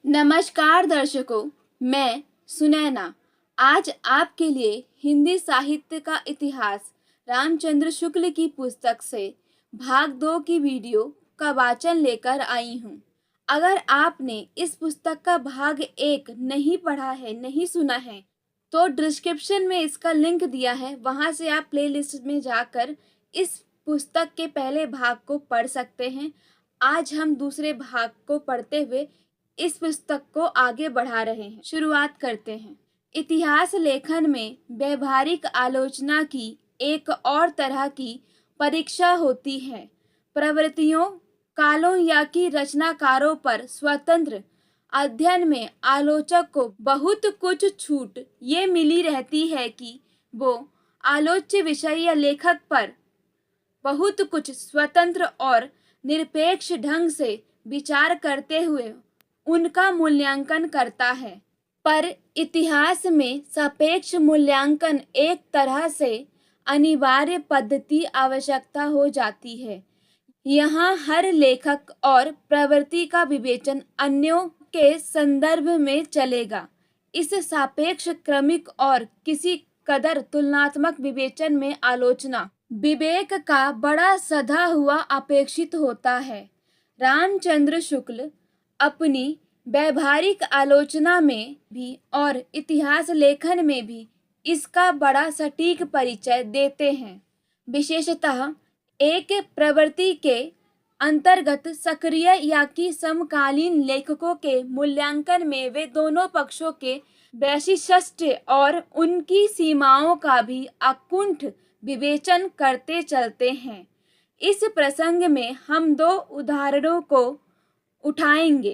नमस्कार दर्शकों, मैं सुनैना आज आपके लिए हिंदी साहित्य का इतिहास रामचंद्र शुक्ल की पुस्तक से भाग 2 की वीडियो का वाचन लेकर आई हूँ। अगर आपने इस पुस्तक का भाग 1 नहीं पढ़ा है, नहीं सुना है, तो डिस्क्रिप्शन में इसका लिंक दिया है, वहाँ से आप प्लेलिस्ट में जाकर इस पुस्तक के पहले भाग को पढ़ सकते हैं। आज हम दूसरे भाग को पढ़ते हुए इस पुस्तक को आगे बढ़ा रहे हैं। शुरुआत करते हैं। इतिहास लेखन में व्यवहारिक आलोचना की एक और तरह की परीक्षा होती है। प्रवृत्तियों, कालों या कि रचनाकारों पर स्वतंत्र अध्ययन में आलोचक को बहुत कुछ छूट ये मिली रहती है कि वो आलोच्य विषय या लेखक पर बहुत कुछ स्वतंत्र और निरपेक्ष ढंग से विचार करते हुए उनका मूल्यांकन करता है। पर इतिहास में सापेक्ष मूल्यांकन एक तरह से अनिवार्य पद्धति आवश्यकता हो जाती है। यहाँ हर लेखक और प्रवृत्ति का विवेचन अन्यों के संदर्भ में चलेगा। इस सापेक्ष क्रमिक और किसी कदर तुलनात्मक विवेचन में आलोचना विवेक का बड़ा सधा हुआ अपेक्षित होता है। रामचंद्र शुक्ल अपनी व्यवहारिक आलोचना में भी और इतिहास लेखन में भी इसका बड़ा सटीक परिचय देते हैं। विशेषतः एक प्रवृत्ति के अंतर्गत सक्रिय या कि समकालीन लेखकों के मूल्यांकन में वे दोनों पक्षों के वैशिष्ट्य और उनकी सीमाओं का भी अकुंठ विवेचन करते चलते हैं। इस प्रसंग में हम 2 उदाहरणों को उठाएंगे।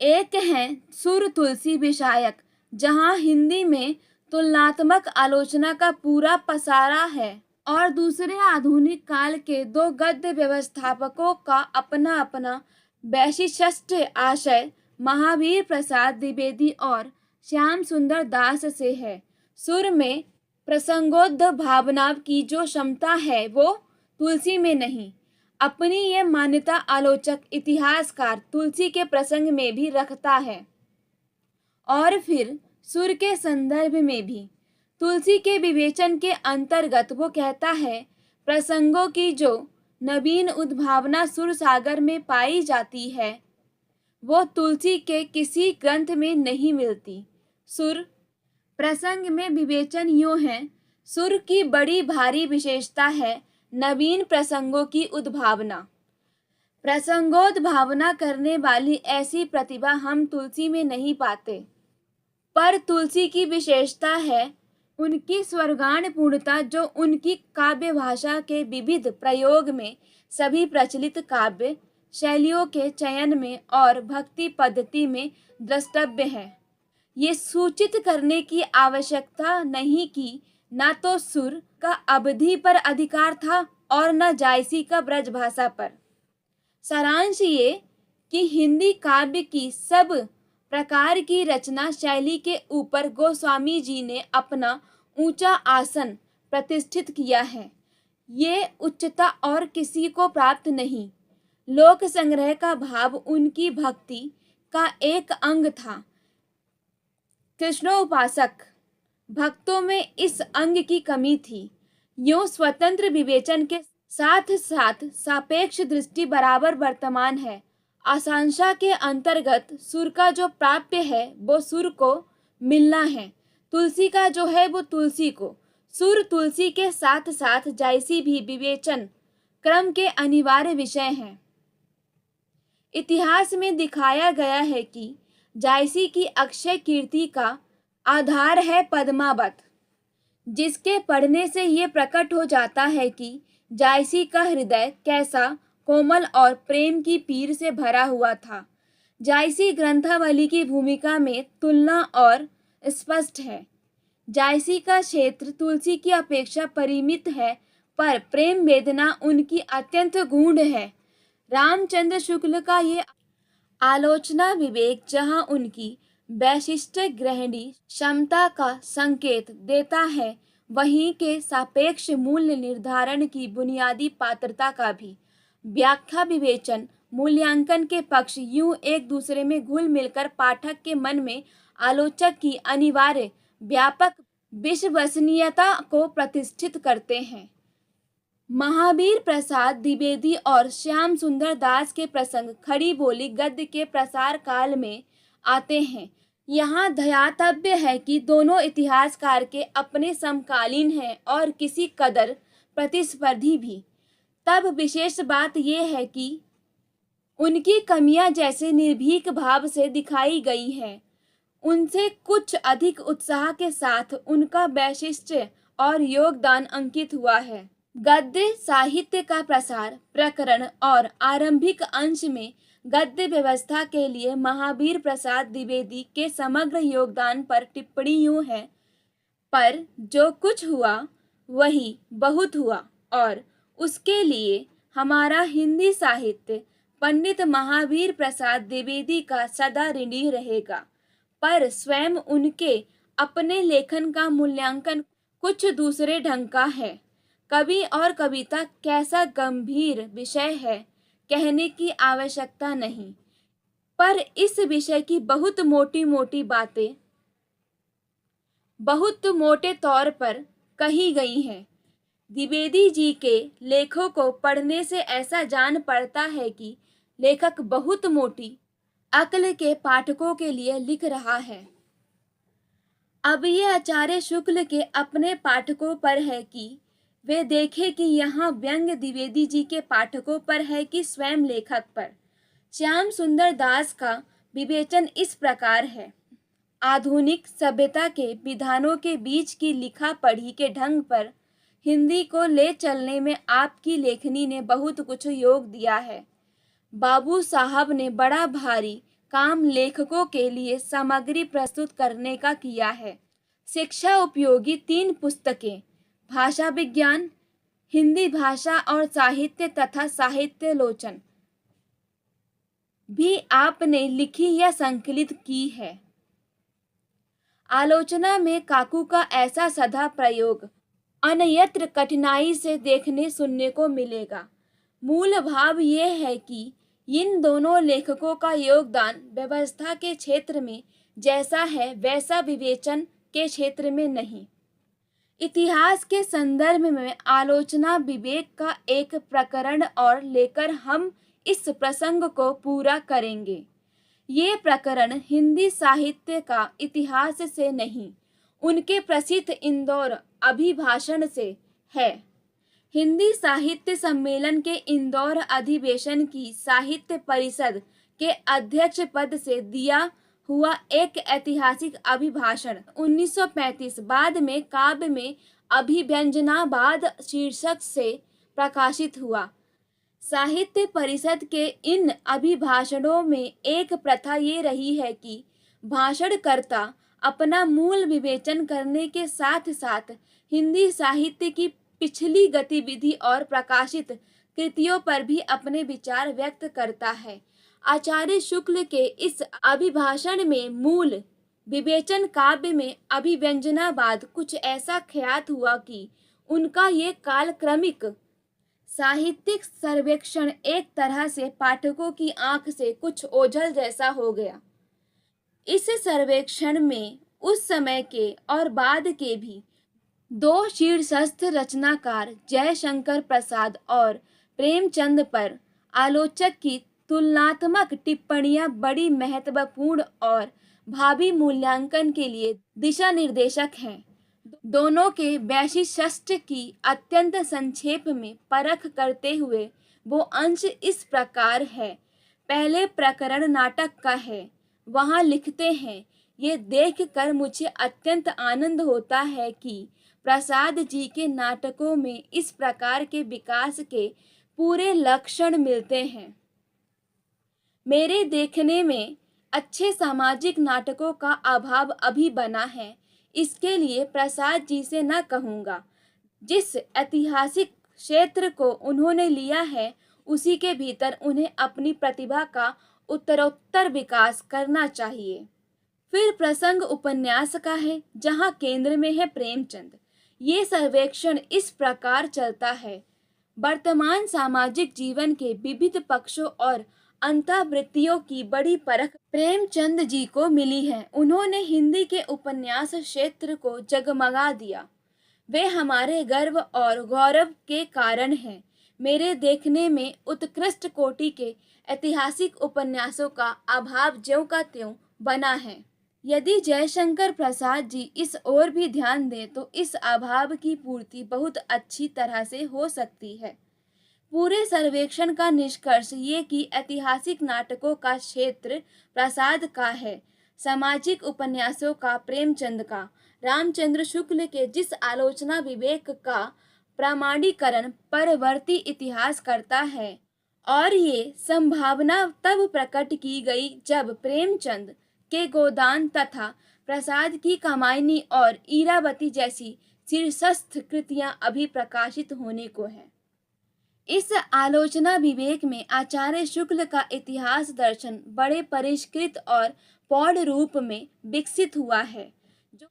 एक है सुर तुलसी विषायक, जहां हिंदी में तुलनात्मक आलोचना का पूरा पसारा है, और दूसरे आधुनिक काल के 2 गद्य व्यवस्थापकों का अपना अपना वैशिष्ट्य आशय महावीर प्रसाद द्विवेदी और श्याम सुंदर दास से है। सुर में प्रसंगोद्ध भावना की जो क्षमता है वो तुलसी में नहीं। अपनी ये मान्यता आलोचक इतिहासकार तुलसी के प्रसंग में भी रखता है और फिर सुर के संदर्भ में भी। तुलसी के विवेचन के अंतर्गत वो कहता है, प्रसंगों की जो नवीन उद्भावना सुर सागर में पाई जाती है वो तुलसी के किसी ग्रंथ में नहीं मिलती। सुर प्रसंग में विवेचन यूं है, सुर की बड़ी भारी विशेषता है नवीन प्रसंगों की उद्भावना। प्रसंगोद्भावना करने वाली ऐसी प्रतिभा हम तुलसी में नहीं पाते, पर तुलसी की विशेषता है उनकी स्वर्गान पूर्णता, जो उनकी काव्य भाषा के विविध प्रयोग में, सभी प्रचलित काव्य शैलियों के चयन में और भक्ति पद्धति में द्रष्टव्य है। ये सूचित करने की आवश्यकता नहीं कि न तो सुर का अवधि पर अधिकार था और न जायसी का ब्रज भाषा पर। सारांश ये कि हिंदी काव्य की सब प्रकार की रचना शैली के ऊपर गोस्वामी जी ने अपना ऊंचा आसन प्रतिष्ठित किया है। ये उच्चता और किसी को प्राप्त नहीं। लोक संग्रह का भाव उनकी भक्ति का एक अंग था। कृष्णोपासक भक्तों में इस अंग की कमी थी। यूं स्वतंत्र विवेचन के साथ साथ सापेक्ष दृष्टि बराबर वर्तमान है। आशंसा के अंतर्गत सुर का जो प्राप्य है वो सुर को मिलना है, तुलसी का जो है वो तुलसी को। सुर तुलसी के साथ साथ जायसी भी विवेचन क्रम के अनिवार्य विषय हैं। इतिहास में दिखाया गया है कि जायसी की अक्षय कीर्ति का आधार है पद्मावत, जिसके पढ़ने से ये प्रकट हो जाता है कि जायसी का हृदय कैसा कोमल और प्रेम की पीर से भरा हुआ था। जायसी ग्रंथावली की भूमिका में तुलना और स्पष्ट है। जायसी का क्षेत्र तुलसी की अपेक्षा परिमित है, पर प्रेम वेदना उनकी अत्यंत गूढ़ है। रामचंद्र शुक्ल का ये आलोचना विवेक जहां उनकी वैशिष्ट ग्रहणी क्षमता का संकेत देता है, वहीं के सापेक्ष मूल्य निर्धारण की बुनियादी पात्रता का भी व्याख्या विवेचन मूल्यांकन के पक्ष यूं एक दूसरे में घुल मिलकर पाठक के मन में आलोचक की अनिवार्य व्यापक विश्वसनीयता को प्रतिष्ठित करते हैं। महावीर प्रसाद द्विवेदी और श्याम सुंदर दास के प्रसंग खड़ी बोली गद्य के प्रसार काल में आते हैं। यहाँ ध्यातव्य है कि दोनों इतिहासकार के अपने समकालीन हैं और किसी कदर प्रतिस्पर्धी भी। तब विशेष बात यह है कि उनकी कमियां जैसे निर्भीक भाव से दिखाई गई हैं, उनसे कुछ अधिक उत्साह के साथ उनका वैशिष्ट्य और योगदान अंकित हुआ है। गद्य साहित्य का प्रसार प्रकरण और आरंभिक अंश में गद्य व्यवस्था के लिए महावीर प्रसाद द्विवेदी के समग्र योगदान पर टिप्पणी यूं है, पर जो कुछ हुआ वही बहुत हुआ और उसके लिए हमारा हिंदी साहित्य पंडित महावीर प्रसाद द्विवेदी का सदा ऋणी रहेगा। पर स्वयं उनके अपने लेखन का मूल्यांकन कुछ दूसरे ढंग का है। कवि और कविता कैसा गंभीर विषय है कहने की आवश्यकता नहीं, पर इस विषय की बहुत मोटी मोटी बातें बहुत मोटे तौर पर कही गई हैं। द्विवेदी जी के लेखों को पढ़ने से ऐसा जान पड़ता है कि लेखक बहुत मोटी अक्ल के पाठकों के लिए लिख रहा है। अब ये आचार्य शुक्ल के अपने पाठकों पर है कि वे देखें कि यहाँ व्यंग द्विवेदी जी के पाठकों पर है कि स्वयं लेखक पर। श्याम सुंदर दास का विवेचन इस प्रकार है। आधुनिक सभ्यता के विधानों के बीच की लिखा पढ़ी के ढंग पर हिंदी को ले चलने में आपकी लेखनी ने बहुत कुछ योग दिया है। बाबू साहब ने बड़ा भारी काम लेखकों के लिए सामग्री प्रस्तुत करने का किया है। शिक्षा उपयोगी 3 पुस्तकें, भाषा विज्ञान, हिंदी भाषा और साहित्य तथा साहित्य लोचन भी आपने लिखी या संकलित की है। आलोचना में काकू का ऐसा सदा प्रयोग अन्यत्र कठिनाई से देखने सुनने को मिलेगा। मूल भाव ये है कि इन दोनों लेखकों का योगदान व्यवस्था के क्षेत्र में जैसा है वैसा विवेचन के क्षेत्र में नहीं। इतिहास के संदर्भ में आलोचना विवेक का एक प्रकरण और लेकर हम इस प्रसंग को पूरा करेंगे। ये प्रकरण हिंदी साहित्य का इतिहास से नहीं, उनके प्रसिद्ध इंदौर अभिभाषण से है। हिंदी साहित्य सम्मेलन के इंदौर अधिवेशन की साहित्य परिषद के अध्यक्ष पद से दिया हुआ एक ऐतिहासिक अभिभाषण 1935 बाद में काव्य में अभिव्यंजनावाद शीर्षक से प्रकाशित हुआ। साहित्य परिषद के इन अभिभाषणों में एक प्रथा ये रही है कि भाषणकर्ता अपना मूल विवेचन करने के साथ साथ हिंदी साहित्य की पिछली गतिविधि और प्रकाशित कृतियों पर भी अपने विचार व्यक्त करता है। आचार्य शुक्ल के इस अभिभाषण में मूल विवेचन काव्य में अभिव्यंजनावाद कुछ ऐसा ख्यात हुआ कि उनका ये कालक्रमिक साहित्यिक सर्वेक्षण एक तरह से पाठकों की आंख से कुछ ओझल जैसा हो गया। इस सर्वेक्षण में उस समय के और बाद के भी 2 शीर्षस्थ रचनाकार जयशंकर प्रसाद और प्रेमचंद पर आलोचक की तुलनात्मक टिप्पणियां बड़ी महत्वपूर्ण और भावी मूल्यांकन के लिए दिशा निर्देशक हैं। दोनों के वैशिष्ट्य की अत्यंत संक्षेप में परख करते हुए वो अंश इस प्रकार है। पहले प्रकरण नाटक का है। वहाँ लिखते हैं, ये देखकर मुझे अत्यंत आनंद होता है कि प्रसाद जी के नाटकों में इस प्रकार के विकास के पूरे लक्षण मिलते हैं। मेरे देखने में अच्छे सामाजिक नाटकों का अभाव अभी बना है। इसके लिए प्रसाद जी से न कहूँगा। जिस ऐतिहासिक क्षेत्र को उन्होंने लिया है उसी के भीतर उन्हें अपनी प्रतिभा का उत्तरोत्तर विकास करना चाहिए। फिर प्रसंग उपन्यास का है, जहाँ केंद्र में है प्रेमचंद। ये सर्वेक्षण इस प्रकार चलता है। वर्तमान सामाजिक जीवन के विविध पक्षों और अंतःवृत्तियों की बड़ी परख प्रेमचंद जी को मिली है। उन्होंने हिंदी के उपन्यास क्षेत्र को जगमगा दिया। वे हमारे गर्व और गौरव के कारण हैं। मेरे देखने में उत्कृष्ट कोटि के ऐतिहासिक उपन्यासों का अभाव ज्यों का त्यों बना है। यदि जयशंकर प्रसाद जी इस ओर भी ध्यान दें तो इस अभाव की पूर्ति बहुत अच्छी तरह से हो सकती है। पूरे सर्वेक्षण का निष्कर्ष ये कि ऐतिहासिक नाटकों का क्षेत्र प्रसाद का है, सामाजिक उपन्यासों का प्रेमचंद का, रामचंद्र शुक्ल के जिस आलोचना विवेक का प्रमाणीकरण परवर्ती इतिहास करता है, और ये संभावना तब प्रकट की गई जब प्रेमचंद के गोदान तथा प्रसाद की कामायनी और इरावती जैसी शीर्षस्थ कृतियां अभी प्रकाशित होने को हैं। इस आलोचना विवेक में आचार्य शुक्ल का इतिहास दर्शन बड़े परिष्कृत और पौढ़ रूप में विकसित हुआ है,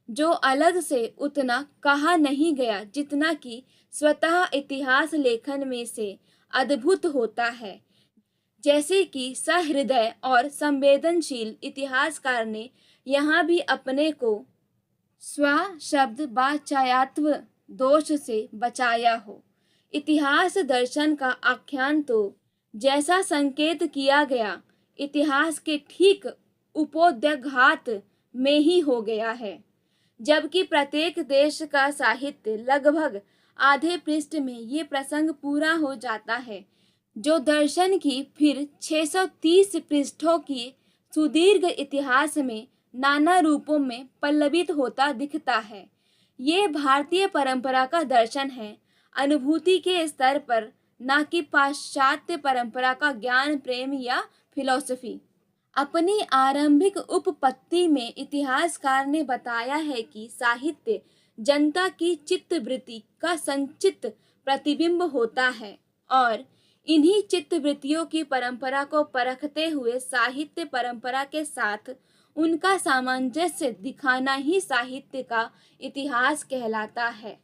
जो अलग से उतना कहा नहीं गया जितना कि स्वतः इतिहास लेखन में से अद्भुत होता है। जैसे कि सहृदय और संवेदनशील इतिहासकार ने यहाँ भी अपने को स्व शब्द वाचायत्व दोष से बचाया हो। इतिहास दर्शन का आख्यान तो जैसा संकेत किया गया इतिहास के ठीक उपोद्घात में ही हो गया है, जबकि प्रत्येक देश का साहित्य लगभग आधे पृष्ठ में ये प्रसंग पूरा हो जाता है, जो दर्शन की फिर 630 पृष्ठों की सुदीर्घ इतिहास में नाना रूपों में पल्लवित होता दिखता है। ये भारतीय परंपरा का दर्शन है, अनुभूति के स्तर पर, न कि पाश्चात्य परंपरा का ज्ञान प्रेम या फिलॉसफी। अपनी आरंभिक उपपत्ति में इतिहासकार ने बताया है कि साहित्य जनता की चित्तवृत्ति का संचित प्रतिबिंब होता है और इन्हीं चित्तवृत्तियों की परंपरा को परखते हुए साहित्य परंपरा के साथ उनका सामंजस्य दिखाना ही साहित्य का इतिहास कहलाता है।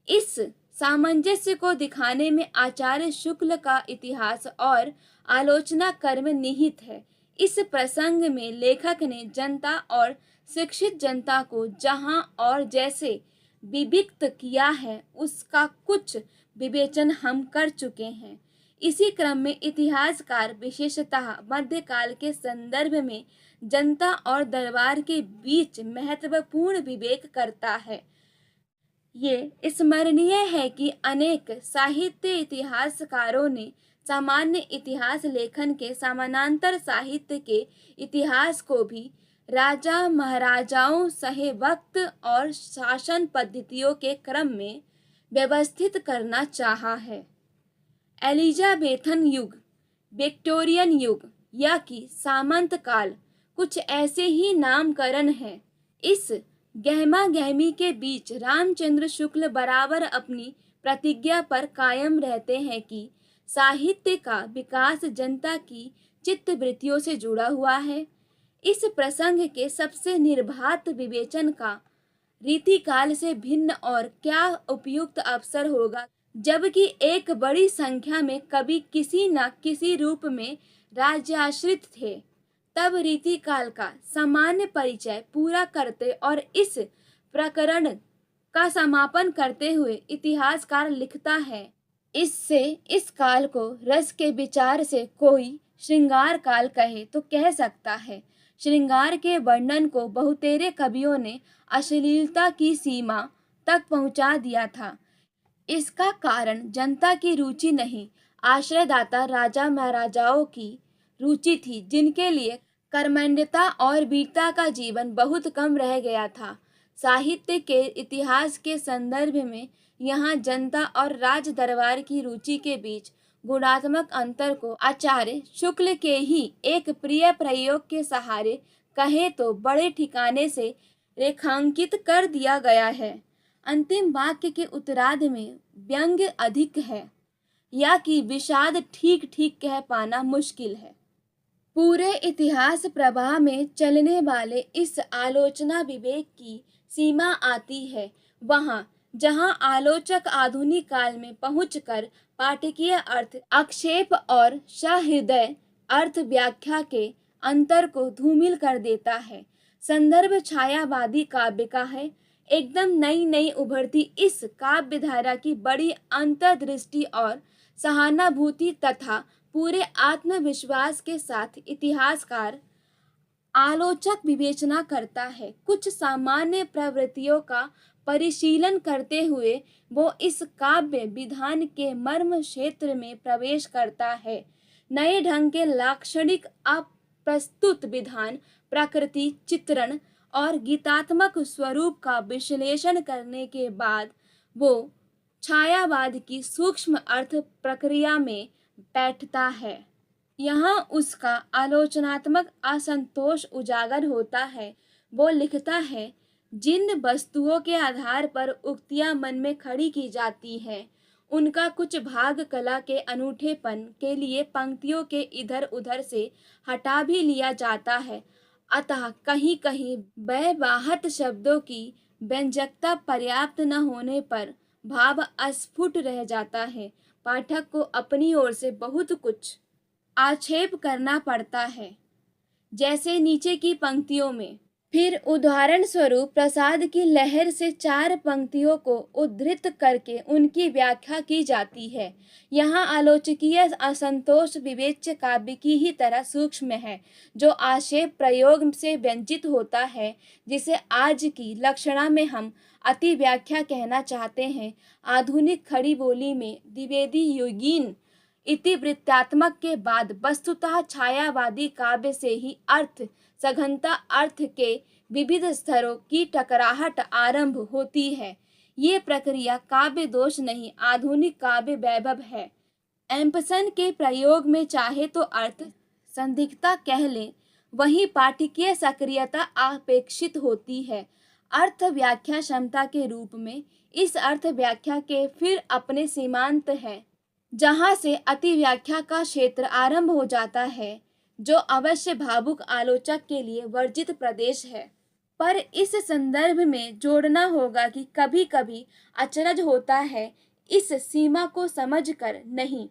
इस सामंजस्य को दिखाने में आचार्य शुक्ल का इतिहास और आलोचना कर्म निहित है। इस प्रसंग में लेखक ने जनता और शिक्षित जनता को जहां और जैसे विविक्त किया है उसका कुछ विवेचन हम कर चुके हैं। इसी क्रम में इतिहासकार विशेषतः मध्यकाल के संदर्भ में जनता और दरबार के बीच महत्वपूर्ण विवेक करता है। ये स्मरणीय है कि अनेक साहित्य इतिहासकारों ने सामान्य इतिहास लेखन के समानांतर साहित्य के इतिहास को भी राजा महाराजाओं सहे वक्त और शासन पद्धतियों के क्रम में व्यवस्थित करना चाहा है। एलिजाबेथन युग, विक्टोरियन युग या कि सामंत काल कुछ ऐसे ही नामकरण हैं। इस गहमा गहमी के बीच रामचंद्र शुक्ल बराबर अपनी प्रतिज्ञा पर कायम रहते हैं कि साहित्य का विकास जनता की चित्तवृत्तियों से जुड़ा हुआ है। इस प्रसंग के सबसे निर्बाध विवेचन का रीतिकाल से भिन्न और क्या उपयुक्त अवसर होगा, जबकि एक बड़ी संख्या में कवि किसी न किसी रूप में राज्याश्रित थे। तब रीतिकाल का सामान्य परिचय पूरा करते और इस प्रकरण का समापन करते हुए इतिहासकार लिखता है, इससे इस काल को रस के विचार से कोई श्रृंगार काल कहे तो कह सकता है। श्रृंगार के वर्णन को बहुतेरे कवियों ने अश्लीलता की सीमा तक पहुंचा दिया था। इसका कारण जनता की रुचि नहीं, आश्रयदाता राजा महाराजाओं की रुचि थी, जिनके लिए कर्मण्यता और वीरता का जीवन बहुत कम रह गया था। साहित्य के इतिहास के संदर्भ में यहाँ जनता और राज दरबार की रुचि के बीच गुणात्मक अंतर को आचार्य शुक्ल के ही एक प्रिय प्रयोग के सहारे कहे तो बड़े ठिकाने से रेखांकित कर दिया गया है। अंतिम वाक्य के उत्तरार्ध में व्यंग्य अधिक है या कि विषाद ठीक ठीक कह पाना मुश्किल है। पूरे इतिहास प्रवाह में चलने वाले इस आलोचना विवेक की सीमा आती है वहाँ जहाँ आलोचक आधुनिक काल में पहुंचकर पाठकीय अर्थ आक्षेप और सहृदय अर्थ व्याख्या के अंतर को धूमिल कर देता है। संदर्भ छायावादी काव्य का है। एकदम नई नई उभरती इस काव्य धारा की बड़ी अंतर्दृष्टि और सहानुभूति तथा पूरे आत्मविश्वास के साथ इतिहासकार आलोचक विवेचना करता है। कुछ सामान्य प्रवृत्तियों का परिशीलन करते हुए वो इस काव्य विधान के मर्म क्षेत्र में प्रवेश करता है। नए ढंग के लाक्षणिक अप्रस्तुत विधान, प्रकृति चित्रण और गीतात्मक स्वरूप का विश्लेषण करने के बाद वो छायावाद की सूक्ष्म अर्थ प्रक्रिया में बैठता है। यहाँ उसका आलोचनात्मक असंतोष उजागर होता है। वो लिखता है, जिन वस्तुओं के आधार पर उक्तियां मन में खड़ी की जाती हैं, उनका कुछ भाग कला के अनूठेपन के लिए पंक्तियों के इधर उधर से हटा भी लिया जाता है। अतः कहीं कहीं व्यवहात शब्दों की व्यंजकता पर्याप्त न होने पर भाव अस्फुट रह जाता है। पाठक को अपनी ओर से बहुत कुछ आक्षेप करना पड़ता है, जैसे नीचे की पंक्तियों में। फिर उदाहरण स्वरूप प्रसाद की लहर से 4 पंक्तियों को उद्धृत करके उनकी व्याख्या की जाती है। यहाँ आलोचकीय असंतोष विवेच्य काव्य की ही तरह सूक्ष्म है, जो आक्षेप प्रयोग से व्यंजित होता है, जिसे आज की लक्षणा में हम अति व्याख्या कहना चाहते हैं। आधुनिक खड़ी बोली में द्विवेदी युगीन इतिवृत्तात्मक के बाद वस्तुतः छायावादी काव्य से ही अर्थ सघनता अर्थ के विविध स्तरों की टकराहट आरंभ होती है। ये प्रक्रिया काव्य दोष नहीं, आधुनिक काव्य वैभव है। एम्पसन के प्रयोग में चाहे तो अर्थ संदिग्धता कह लें, वहीं पाठकीय सक्रियता अपेक्षित होती है। अर्थ व्याख्या क्षमता के रूप में इस अर्थ व्याख्या के फिर अपने सीमांत हैं, जहाँ से अति व्याख्या का क्षेत्र आरंभ हो जाता है, जो अवश्य भावुक आलोचक के लिए वर्जित प्रदेश है। पर इस संदर्भ में जोड़ना होगा कि कभी कभी अचरज होता है इस सीमा को समझकर नहीं,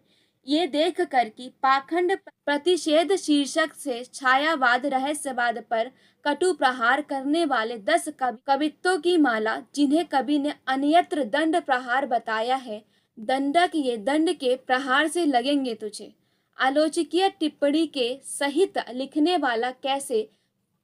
ये देखकर कि पाखंड प्रतिषेध शीर्षक से छायावाद रहस्यवाद पर कटु प्रहार करने वाले 10 कवित्वों की माला, जिन्हें कवि ने अन्यत्र दंड प्रहार बताया है, दंडक ये दंड के प्रहार से लगेंगे तुझे, आलोचकीय टिप्पणी के सहित लिखने वाला कैसे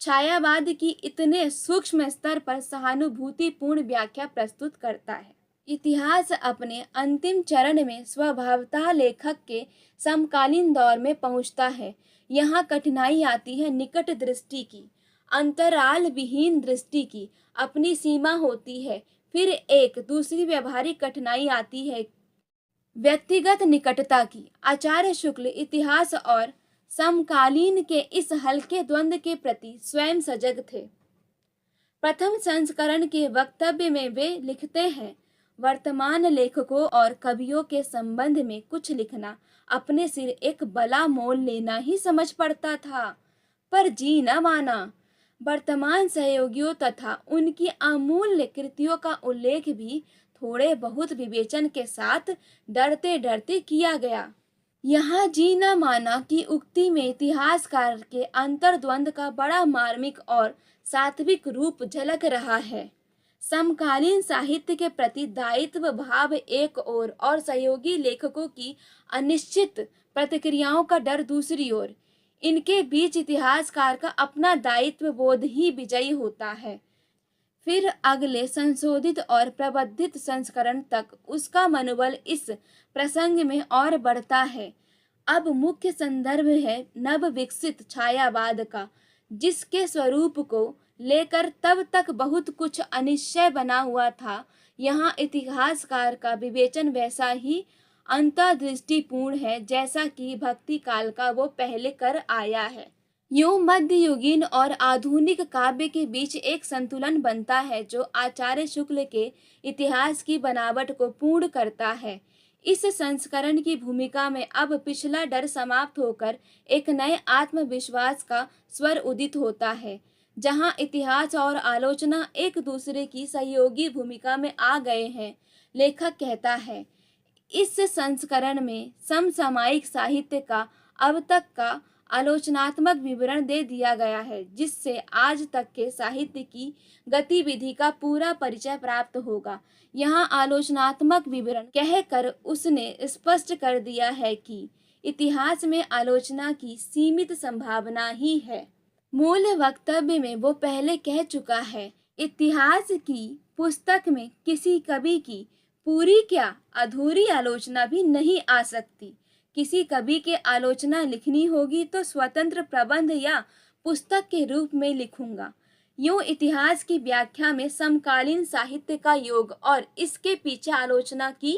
छायावाद की इतने सूक्ष्म स्तर पर सहानुभूतिपूर्ण व्याख्या प्रस्तुत करता है। इतिहास अपने अंतिम चरण में स्वभावतः लेखक के समकालीन दौर में पहुंचता है। यहाँ कठिनाई आती है निकट दृष्टि की, अंतराल विहीन दृष्टि की अपनी सीमा होती है। फिर एक दूसरी व्यवहारिक कठिनाई आती है व्यक्तिगत निकटता की। आचार्य शुक्ल इतिहास और समकालीन के इस हल्के द्वंद्व के प्रति स्वयं सजग थे। प्रथम संस्करण के वक्तव्य में वे लिखते हैं, वर्तमान लेखकों और कवियों के संबंध में कुछ लिखना अपने सिर एक बला मोल लेना ही समझ पड़ता था, पर जी न माना। वर्तमान सहयोगियों तथा उनकी अमूल्य कृतियों का उल्लेख भी थोड़े बहुत विवेचन के साथ डरते डरते किया गया। यहाँ जी न माना की उक्ति में इतिहासकार के अंतर्द्वंद का बड़ा मार्मिक और सात्विक रूप झलक रहा है। समकालीन साहित्य के प्रति दायित्व भाव एक ओर और सहयोगी लेखकों की अनिश्चित प्रतिक्रियाओं का डर दूसरी ओर, इनके बीच इतिहासकार का अपना दायित्व बोध ही विजयी होता है। फिर अगले संशोधित और प्रबंधित संस्करण तक उसका मनोबल इस प्रसंग में और बढ़ता है। अब मुख्य संदर्भ है नव विकसित छायावाद का, जिसके स्वरूप को लेकर तब तक बहुत कुछ अनिश्चय बना हुआ था। यहाँ इतिहासकार का विवेचन वैसा ही अंतर्दृष्टिपूर्ण है जैसा कि भक्ति काल का वो पहले कर आया है। यूं मध्ययुगीन और आधुनिक काव्य के बीच एक संतुलन बनता है, जो आचार्य शुक्ल के इतिहास की बनावट को पूर्ण करता है। इस संस्करण की भूमिका में अब पिछला डर समाप्त होकर एक नए आत्मविश्वास का स्वर उदित होता है, जहां इतिहास और आलोचना एक दूसरे की सहयोगी भूमिका में आ गए हैं। लेखक कहता है, इस संस्करण में समसामयिक साहित्य का अब तक का आलोचनात्मक विवरण दे दिया गया है, जिससे आज तक के साहित्य की गतिविधि का पूरा परिचय प्राप्त होगा। यहाँ आलोचनात्मक विवरण कहकर उसने स्पष्ट कर दिया है कि इतिहास में आलोचना की सीमित संभावना ही है। मूल वक्तव्य में वो पहले कह चुका है, इतिहास की पुस्तक में किसी कवि की पूरी क्या अधूरी आलोचना भी नहीं आ सकती। किसी कवि के आलोचना लिखनी होगी तो स्वतंत्र प्रबंध या पुस्तक के रूप में लिखूंगा। यूं इतिहास की व्याख्या में समकालीन साहित्य का योग और इसके पीछे आलोचना की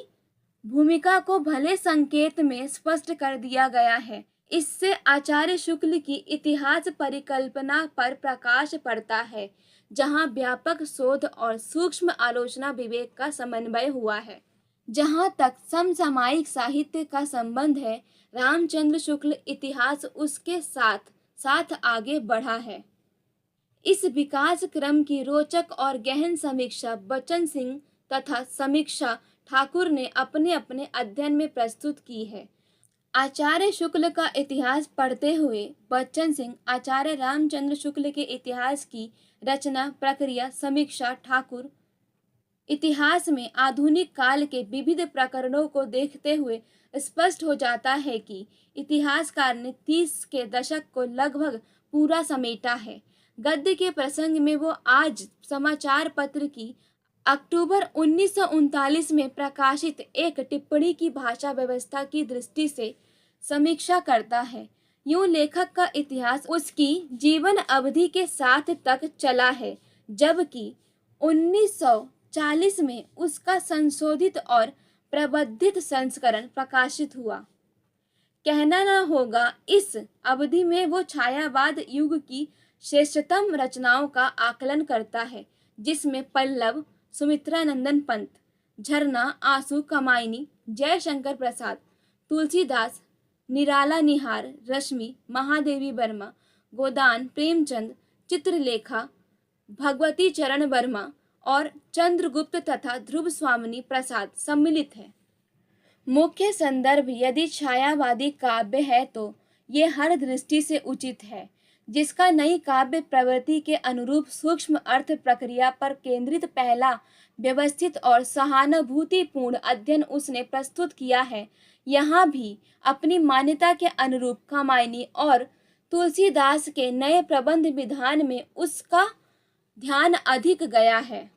भूमिका को भले संकेत में स्पष्ट कर दिया गया है। इससे आचार्य शुक्ल की इतिहास परिकल्पना पर प्रकाश पड़ता है, जहां व्यापक शोध और सूक्ष्म आलोचना विवेक का समन्वय हुआ है। जहां तक समसामयिक साहित्य का संबंध है, रामचंद्र शुक्ल इतिहास उसके साथ साथ आगे बढ़ा है। इस विकास क्रम की रोचक और गहन समीक्षा बच्चन सिंह तथा समीक्षा ठाकुर ने अपने अपने अध्ययन में प्रस्तुत की है। आचार्य शुक्ल का इतिहास पढ़ते हुए बच्चन सिंह आचार्य रामचंद्र शुक्ल के इतिहास की रचना प्रक्रिया समीक्षा ठाकुर इतिहास में आधुनिक काल के विविध प्रकरणों को देखते हुए स्पष्ट हो जाता है कि इतिहासकार ने 30 के दशक को लगभग पूरा समेटा है। गद्य के प्रसंग में वो आज समाचार पत्र की अक्टूबर 1939 में प्रकाशित एक टिप्पणी की भाषा व्यवस्था की दृष्टि से समीक्षा करता है। यूं लेखक का इतिहास उसकी जीवन अवधि के साथ तक चला है, जबकि 1940 में उसका संशोधित और प्रबंधित संस्करण प्रकाशित हुआ। कहना न होगा, इस अवधि में वो छायावाद युग की श्रेष्ठतम रचनाओं का आकलन करता है, जिसमें पल्लव, सुमित्रा नंदन पंत, झरना, आंसू, कमायनी, जयशंकर प्रसाद, तुलसीदास, निराला निहार, रश्मि, महादेवी वर्मा, गोदान, प्रेमचंद, चित्रलेखा, भगवती चरण वर्मा और चंद्रगुप्त तथा ध्रुव स्वामिनी प्रसाद सम्मिलित है। मुख्य संदर्भ यदि छायावादी काव्य है तो ये हर दृष्टि से उचित है, जिसका नई काव्य प्रवृत्ति के अनुरूप सूक्ष्म अर्थ प्रक्रिया पर केंद्रित पहला व्यवस्थित और सहानुभूतिपूर्ण अध्ययन उसने प्रस्तुत किया है। यहाँ भी अपनी मान्यता के अनुरूप कमायनी और तुलसीदास के नए प्रबंध विधान में उसका ध्यान अधिक गया है।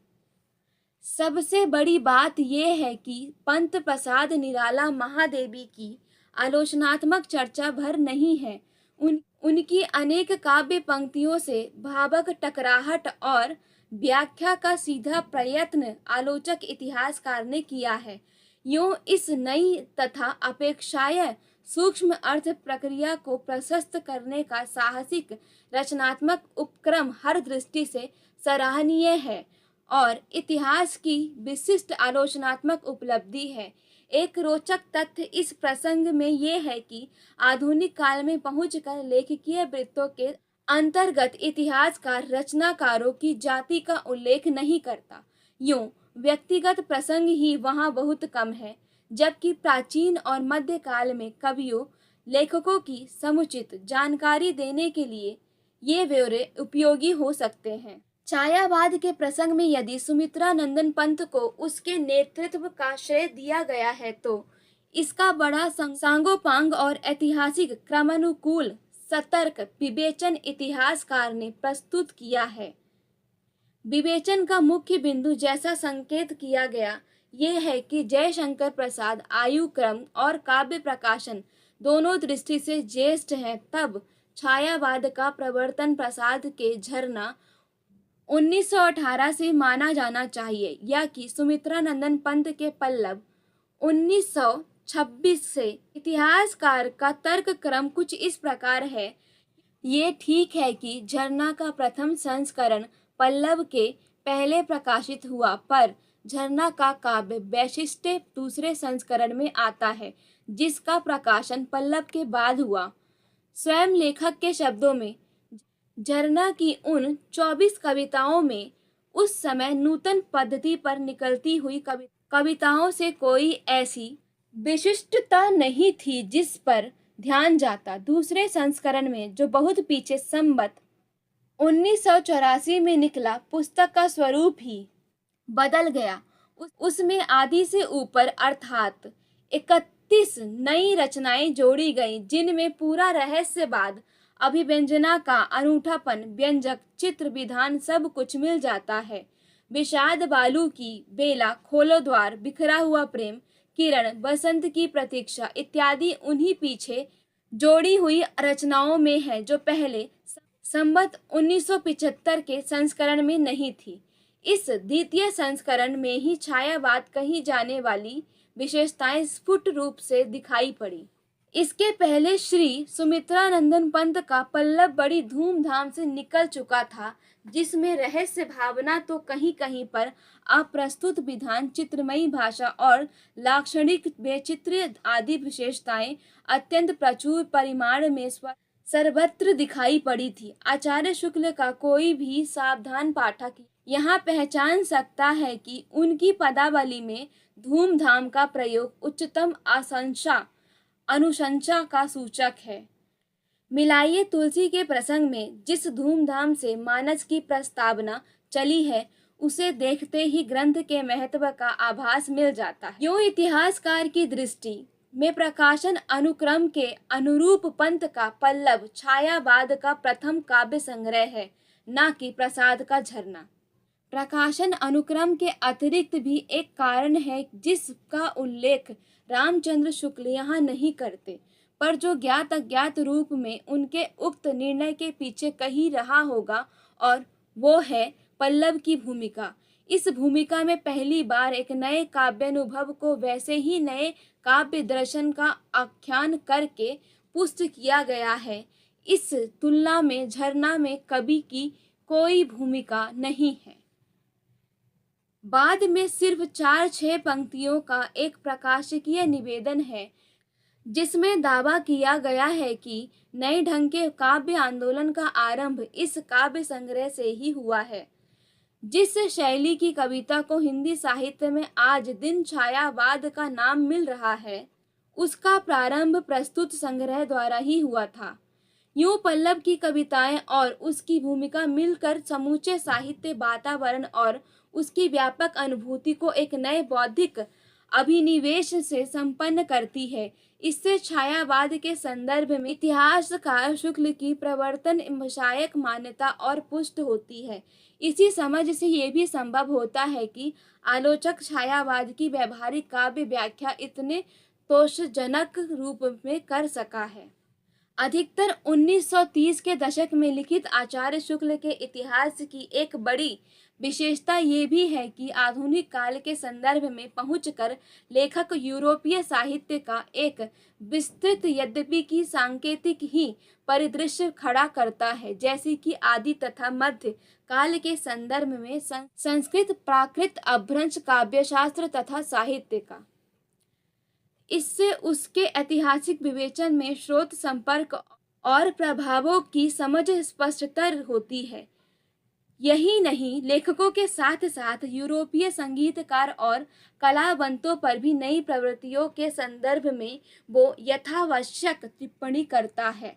सबसे बड़ी बात यह है कि पंत प्रसाद निराला महादेवी की आलोचनात्मक चर्चा भर नहीं है। उनकी अनेक काव्य पंक्तियों से भावक टकराहट और व्याख्या का सीधा प्रयत्न आलोचक इतिहासकार ने किया है। यूं इस नई तथा अपेक्षाय सूक्ष्म अर्थ प्रक्रिया को प्रशस्त करने का साहसिक रचनात्मक उपक्रम हर दृष्टि से सराहनीय है और इतिहास की विशिष्ट आलोचनात्मक उपलब्धि है। एक रोचक तथ्य इस प्रसंग में ये है कि आधुनिक काल में पहुंचकर लेखकीय वृत्तों के अंतर्गत इतिहासकार रचनाकारों की जाति का उल्लेख नहीं करता। यूं व्यक्तिगत प्रसंग ही वहाँ बहुत कम है, जबकि प्राचीन और मध्यकाल में कवियों लेखकों की समुचित जानकारी देने के लिए ये ब्यौरे उपयोगी हो सकते हैं। छायावाद के प्रसंग में यदि सुमित्रा नंदन पंत को उसके नेतृत्व का श्रेय दिया गया है तो इसका बड़ा सांगोपांग और ऐतिहासिक क्रमानुकूल सतर्क विवेचन इतिहासकार ने प्रस्तुत किया है। विवेचन का मुख्य बिंदु जैसा संकेत किया गया ये है कि जयशंकर प्रसाद आयु क्रम और काव्य प्रकाशन दोनों दृष्टि से ज्येष्ठ हैं, तब छायावाद का प्रवर्तन प्रसाद के झरना 1918 से माना जाना चाहिए, या कि सुमित्रा नंदन पंत के पल्लव 1926 से। इतिहासकार का तर्क क्रम कुछ इस प्रकार है। ये ठीक है कि झरना का प्रथम संस्करण पल्लव के पहले प्रकाशित हुआ, पर झरना का काव्य वैशिष्ट्य दूसरे संस्करण में आता है, जिसका प्रकाशन पल्लव के बाद हुआ। स्वयं लेखक के शब्दों में, झरना की उन 24 कविताओं में उस समय नूतन पद्धति पर निकलती हुई कविताओं से कोई ऐसी विशिष्टता नहीं थी जिस पर ध्यान जाता। दूसरे संस्करण में, जो बहुत पीछे संवत 1984 में निकला, पुस्तक का स्वरूप ही बदल गया। उसमें आधी से ऊपर अर्थात 31 नई रचनाएं जोड़ी गई, जिनमें पूरा रहस्यवाद, अभिव्यंजना का अनूठापन, व्यंजक, चित्र, विधान सब कुछ मिल जाता है। विषाद बालू की बेला, खोलो द्वार, बिखरा हुआ प्रेम, किरण, बसंत की प्रतीक्षा इत्यादि उन्हीं पीछे जोड़ी हुई रचनाओं में है, जो पहले संवत 1975 के संस्करण में नहीं थी। इस द्वितीय संस्करण में ही छायावाद कही जाने वाली विशेषताएं स्फुट रूप से दिखाई पड़ी। इसके पहले श्री सुमित्रानंदन पंत का पल्लव बड़ी धूमधाम से निकल चुका था, जिसमें रहस्य भावना तो कहीं कहीं पर अप्रस्तुत विधान, चित्रमयी भाषा और लाक्षणिक वैचित्र्य आदि विशेषताएं अत्यंत प्रचुर परिमाण में सर्वत्र दिखाई पड़ी थी। आचार्य शुक्ल का कोई भी सावधान पाठक यहाँ पहचान सकता है कि उनकी पदावली में धूमधाम का प्रयोग उच्चतम अनुशंसा का सूचक है। मिलाइए तुलसी के प्रसंग में जिस धूमधाम से मानस की प्रस्तावना चली है, उसे देखते ही ग्रंथ के महत्व का आभास मिल जाता है। यूं इतिहासकार की दृष्टि में प्रकाशन अनुक्रम के अनुरूप पंत का पल्लव छायावाद का प्रथम काव्य संग्रह है, न कि प्रसाद का झरना। प्रकाशन अनुक्रम के अतिरिक्त भी एक कारण है जिसका उल्लेख रामचंद्र शुक्ल यहाँ नहीं करते, पर जो ज्ञात अज्ञात रूप में उनके उक्त निर्णय के पीछे कही रहा होगा, और वो है पल्लव की भूमिका। इस भूमिका में पहली बार एक नए काव्यानुभव को वैसे ही नए काव्य दर्शन का आख्यान करके पुष्ट किया गया है। इस तुलना में झरना में कवि की कोई भूमिका नहीं है। बाद में सिर्फ 4-6 पंक्तियों का एक प्रकाशकीय निवेदन है, जिसमें दावा किया गया है कि नए ढंग के काव्य आंदोलन का आरंभ इस काव्य संग्रह से ही हुआ है। जिस शैली की कविता को हिंदी साहित्य में आज दिन छायावाद का नाम मिल रहा है, उसका प्रारंभ प्रस्तुत संग्रह द्वारा ही हुआ था। यूं पल्लव की कविताएं और उसकी भूमिका मिलकर समूचे साहित्य वातावरण और उसकी व्यापक अनुभूति को एक नए बौद्धिक अभिनिवेश से संपन्न करती है। इससे छायावाद के संदर्भ में इतिहासकार शुक्ल की प्रवर्तन विषयक मान्यता और पुष्ट होती है। इसी समझ से ये भी संभव होता है कि आलोचक छायावाद की व्यवहारिक काव्य व्याख्या इतने तोषजनक रूप में कर सका है। अधिकतर 1930 के दशक में लिखित आचार्य शुक्ल के इतिहास की एक बड़ी विशेषता ये भी है कि आधुनिक काल के संदर्भ में पहुंचकर लेखक यूरोपीय साहित्य का एक विस्तृत यद्यपि कि सांकेतिक ही परिदृश्य खड़ा करता है, जैसे कि आदि तथा मध्य काल के संदर्भ में संस्कृत, प्राकृत, अपभ्रंश, काव्यशास्त्र तथा साहित्य का। इससे उसके ऐतिहासिक विवेचन में स्रोत संपर्क और प्रभावों की समझ स्पष्टतर होती है। यही नहीं, लेखकों के साथ साथ यूरोपीय संगीतकार और कलावंतों पर भी नई प्रवृत्तियों के संदर्भ में वो यथावश्यक टिप्पणी करता है।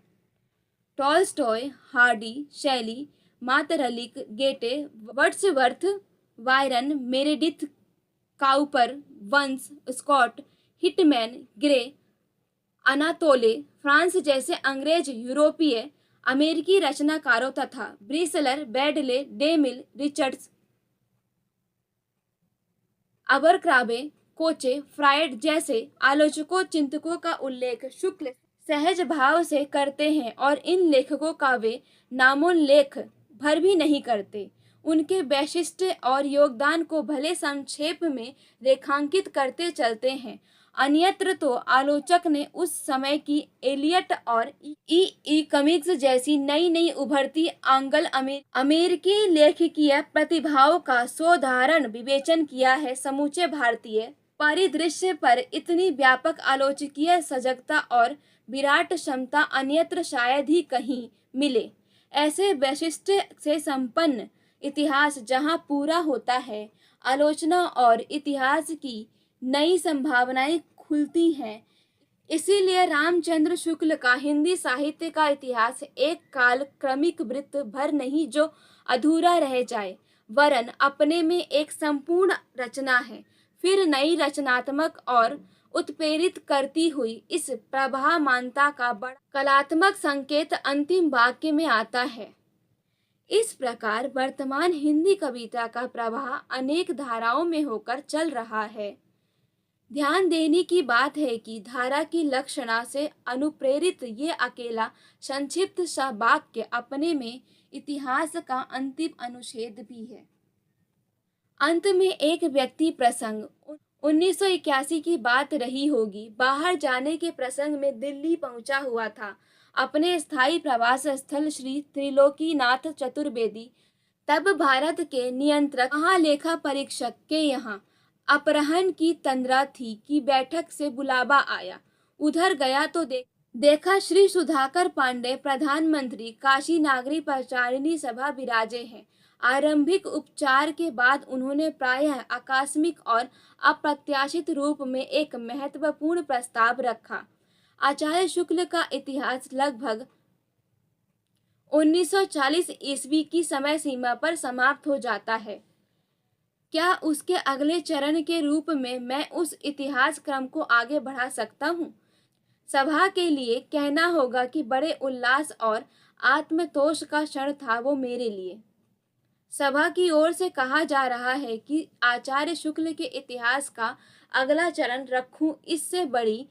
Tolstoy, Hardy, Shelley, Maeterlinck, Goethe, Wordsworth, Byron, Meredith, Cowper, वंस, Scott, Whitman, Gray, Anatole France जैसे अंग्रेज, यूरोपीय, अमेरिकी रचनाकारों तथा ब्रिसलर, बैडले, डेमिल, रिचर्ड्स, अबरक्राबे, कोचे, फ्रायड जैसे आलोचकों, चिंतकों का उल्लेख शुक्ल सहज भाव से करते हैं और इन लेखकों का वे नामोल्लेख भर भी नहीं करते। उनके वैशिष्ट्य और योगदान को भले संक्षेप में रेखांकित करते चलते हैं। अन्यत्र तो आलोचक ने उस समय की एलियट और ई कमिक्स जैसी नई नई उभरती आंग्ल अमेरिकी लेखकीय प्रतिभाओं का साधारण विवेचन किया है। समूचे भारतीय परिदृश्य पर इतनी व्यापक आलोचकीय सजगता और विराट क्षमता अन्यत्र शायद ही कहीं मिले। ऐसे वैशिष्ट्य से संपन्न इतिहास जहाँ पूरा होता है, आलोचना और इतिहास की नई संभावनाएं खुलती हैं। इसीलिए रामचंद्र शुक्ल का हिंदी साहित्य का इतिहास एक काल क्रमिक वृत्त भर नहीं जो अधूरा रह जाए, वरन अपने में एक संपूर्ण रचना है। फिर नई रचनात्मक और उत्प्रेरित करती हुई इस प्रभामानता का बड़ा कलात्मक संकेत अंतिम वाक्य में आता है। इस प्रकार वर्तमान हिंदी कविता का प्रवाह अनेक धाराओं में होकर चल रहा है। ध्यान देने की बात है कि धारा की लक्षणा से अनुप्रेरित ये अकेला संक्षिप्त सा वाक्य अपने में इतिहास का अंतिम अनुच्छेद भी है। अंत में एक व्यक्ति प्रसंग 1981 की बात रही होगी। बाहर जाने के प्रसंग में दिल्ली पहुंचा हुआ था। अपने स्थायी प्रवास स्थल श्री त्रिलोकीनाथ चतुर्वेदी, तब भारत के नियंत्रक महालेखा परीक्षक के यहाँ अपराह्न की तंद्रा थी कि बैठक से बुलावा आया। उधर गया तो देखा श्री सुधाकर पांडे प्रधानमंत्री काशी नागरी प्रचारिणी सभा विराजे हैं। आरंभिक उपचार के बाद उन्होंने प्रायः आकस्मिक और अप्रत्याशित रूप में एक महत्वपूर्ण प्रस्ताव रखा। आचार्य शुक्ल का इतिहास लगभग 1940 ईस्वी की समय सीमा पर समाप्त हो जाता है। क्या उसके अगले चरण के रूप में मैं उस इतिहास क्रम को आगे बढ़ा सकता हूँ? सभा के लिए कहना होगा कि बड़े उल्लास और आत्मतोष का क्षण था वो मेरे लिए। सभा की ओर से कहा जा रहा है कि आचार्य शुक्ल के इतिहास का अगला चरण रखूं। इससे बड़ी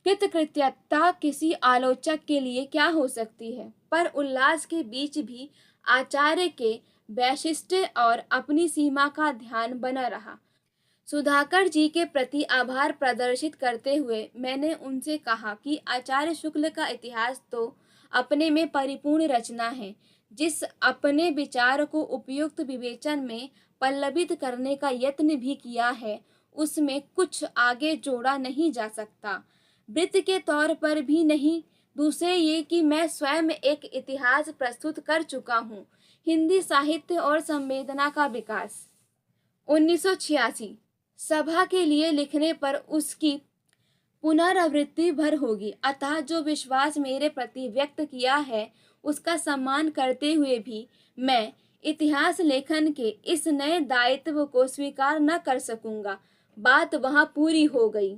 कृतकृत्यता किसी आलोचक के लिए क्या हो सकती है? पर उल्लास के बीच भी आचार्य के वैशिष्ट्य और अपनी सीमा का ध्यान बना रहा। सुधाकर जी के प्रति आभार प्रदर्शित करते हुए मैंने उनसे कहा कि आचार्य शुक्ल का इतिहास तो अपने में परिपूर्ण रचना है। जिस अपने विचार को उपयुक्त विवेचन में पल्लवित करने का यत्न भी किया है, उसमें कुछ आगे जोड़ा नहीं जा सकता, वृत्त के तौर पर भी नहीं। दूसरे ये कि मैं स्वयं एक इतिहास प्रस्तुत कर चुका हूँ। हिंदी साहित्य और संवेदना का विकास 1986 सभा के लिए लिखने पर उसकी पुनरावृत्ति भर होगी। अतः जो विश्वास मेरे प्रति व्यक्त किया है उसका सम्मान करते हुए भी मैं इतिहास लेखन के इस नए दायित्व को स्वीकार न कर सकूंगा। बात वहां पूरी हो गई।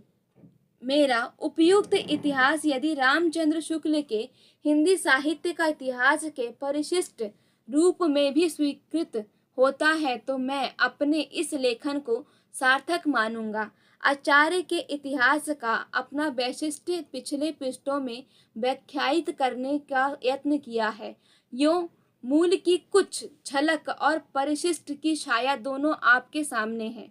मेरा उपयुक्त इतिहास यदि रामचंद्र शुक्ल के हिंदी साहित्य का इतिहास के परिशिष्ट रूप में भी स्वीकृत होता है तो मैं अपने इस लेखन को सार्थक मानूंगा। आचार्य के इतिहास का अपना वैशिष्ट्य पिछले पृष्ठों में व्याख्यायित करने का यत्न किया है। यूं मूल की कुछ झलक और परिशिष्ट की छाया दोनों आपके सामने है।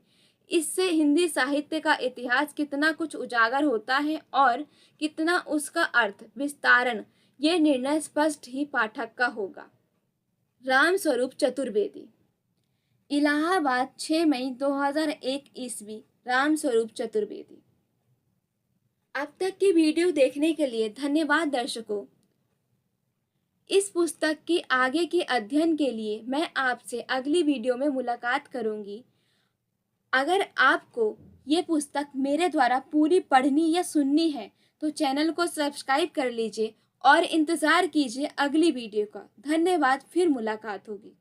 इससे हिंदी साहित्य का इतिहास कितना कुछ उजागर होता है और कितना उसका अर्थ विस्तारण, ये निर्णय स्पष्ट ही पाठक का होगा। रामस्वरूप चतुर्वेदी, इलाहाबाद 6 मई 2001 ईस्वी। रामस्वरूप चतुर्वेदी। अब तक की वीडियो देखने के लिए धन्यवाद दर्शकों। इस पुस्तक के आगे के अध्ययन के लिए मैं आपसे अगली वीडियो में मुलाकात करूंगी। अगर आपको ये पुस्तक मेरे द्वारा पूरी पढ़नी या सुननी है तो चैनल को सब्सक्राइब कर लीजिए और इंतज़ार कीजिए अगली वीडियो का। धन्यवाद, फिर मुलाकात होगी।